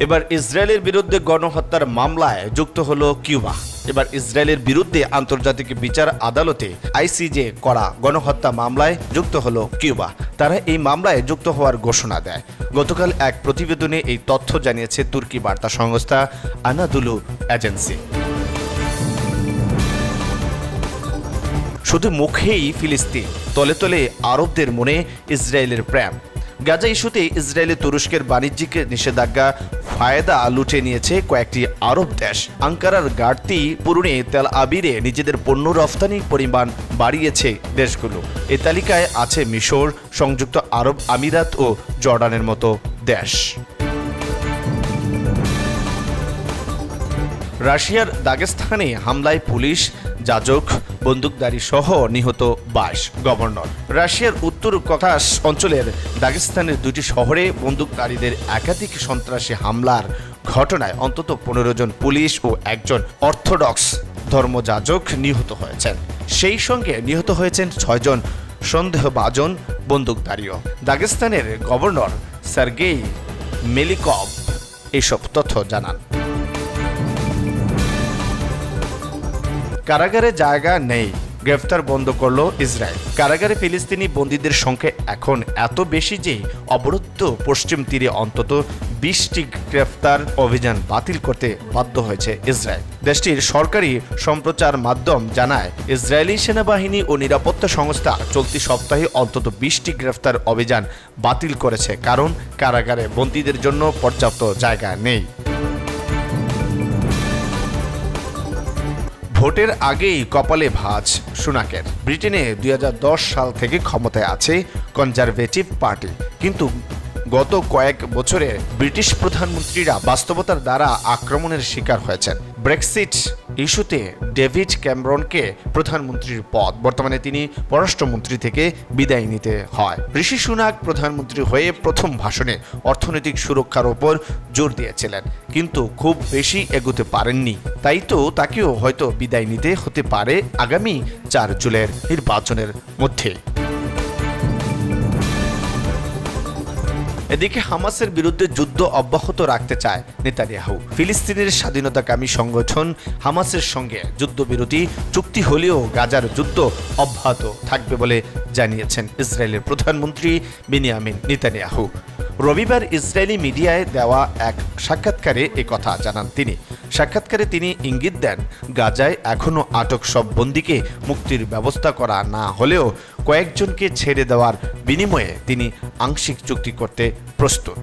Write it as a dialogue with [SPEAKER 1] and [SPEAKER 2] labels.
[SPEAKER 1] এবার ইসরায়েলের বিরুদ্ধে গণহত্যার মামলায় যুক্ত হলো কিউবা। এবার ইসরায়েলের বিরুদ্ধে আন্তর্জাতিক বিচার আদালতে আইসিজে করা গণহত্যা মামলায় যুক্ত হলো কিউবা। তারা এই মামলায় যুক্ত হওয়ার ঘোষণা দেয়। গতকাল এক প্রতিবেদনে এই তথ্য জানিয়েছে তুর্কি বার্তা সংস্থা আনাদুলু এজেন্সি। শুধু মুখেই ফিলিস্তিন, তলে তলে আরবদের মনে ইসরায়েলের প্রেম। গাজা ইস্যুতে ইসরায়েলে তুরস্কের বাণিজ্যিক নিষেধাজ্ঞা ফায়দা লুটে নিয়েছে কয়েকটি আরব দেশ। আঙ্কারার ঘাটতি পূরণে তেল আবিরে নিজেদের পণ্য রফতানির পরিমাণ বাড়িয়েছে দেশগুলো। এ তালিকায় আছে মিশর, সংযুক্ত আরব আমিরাত ও জর্ডানের মতো দেশ। রাশিয়ার দাগেস্তানে হামলায় পুলিশ, যাজক, বন্দুকধারী সহ নিহত 22 গভর্নর। রাশিয়ার উত্তর ককাস অঞ্চলের দাগেস্তানের দুটি শহরে বন্দুকধারীদের একাধিক সন্ত্রাসী হামলার ঘটনায় অন্তত 15 জন পুলিশ ও একজন অর্থোডক্স ধর্মযাজক নিহত হয়েছেন। সেই সঙ্গে নিহত হয়েছেন 6 জন সন্দেহভাজন বন্দুকধারীও। দাগেস্তানের গভর্নর সার্গেই মেলিকভ এসব তথ্য জানান। কারাগারে জায়গা নেই, গ্রেফতার বন্ধ করল ইসরায়েল। কারাগারে ফিলিস্তিনি বন্দীদের সংখ্যা এখন এত বেশি যে অবরুদ্ধ পশ্চিম তীরে অন্তত 20টি গ্রেফতার অভিযান বাতিল করতে বাধ্য হয়েছে ইসরায়েল। দেশটির সরকারি সম্প্রচার মাধ্যম জানায়, ইসরায়েলি সেনাবাহিনী ও নিরাপত্তা সংস্থা চলতি সপ্তাহে অন্তত 20টি গ্রেফতার অভিযান বাতিল করেছে, কারণ কারাগারে বন্দীদের জন্য পর্যাপ্ত জায়গা নেই। ভোটের আগেই কপালে ভাঁজ সুনাকের। ব্রিটেনে 2010 সাল থেকে ক্ষমতায় আছে কনজারভেটিভ পার্টি, কিন্তু গত কয়েক বছরে ব্রিটিশ প্রধানমন্ত্রীরা বাস্তবতার দ্বারা আক্রমণের শিকার হয়েছেন। ব্রেক্সিট ইস্যুতে ডেভিড ক্যামেরনকে প্রধানমন্ত্রীর পদ, বর্তমানে তিনি পররাষ্ট্রমন্ত্রী থেকে বিদায় নিতে হয়। ঋষি সুনাক প্রধানমন্ত্রী হয়ে প্রথম ভাষণে অর্থনৈতিক সুরক্ষার ওপর জোর দিয়েছিলেন, কিন্তু খুব বেশি এগোতে পারেননি। তাই তো তাকেও হয়তো বিদায় নিতে হতে পারে আগামী 4 জুলাইয়ের নির্বাচনের মধ্যে। এদিকে হামাসের বিরুদ্ধে যুদ্ধ অব্যাহত রাখতে চায় নেতানিয়াহু। ফিলিস্তিনের স্বাধীনতাকামী সংগঠন হামাসের সঙ্গে যুদ্ধবিরতি চুক্তি হলেও গাজার যুদ্ধ অব্যাহত থাকবে বলে জানিয়েছেন ইসরায়েলের প্রধানমন্ত্রী বেনিয়ামিন নেতানিয়াহু। রবিবার ইসরায়েলি মিডিয়ায় দেওয়া এক সাক্ষাৎকারে একথা জানান তিনি। সাক্ষাৎকারে তিনি ইঙ্গিত দেন, গাজায় এখনও আটক সব বন্দীকে মুক্তির ব্যবস্থা করা না হলেও কয়েকজনকে ছেড়ে দেওয়ার বিনিময়ে তিনি আংশিক চুক্তি করতে প্রস্তুত।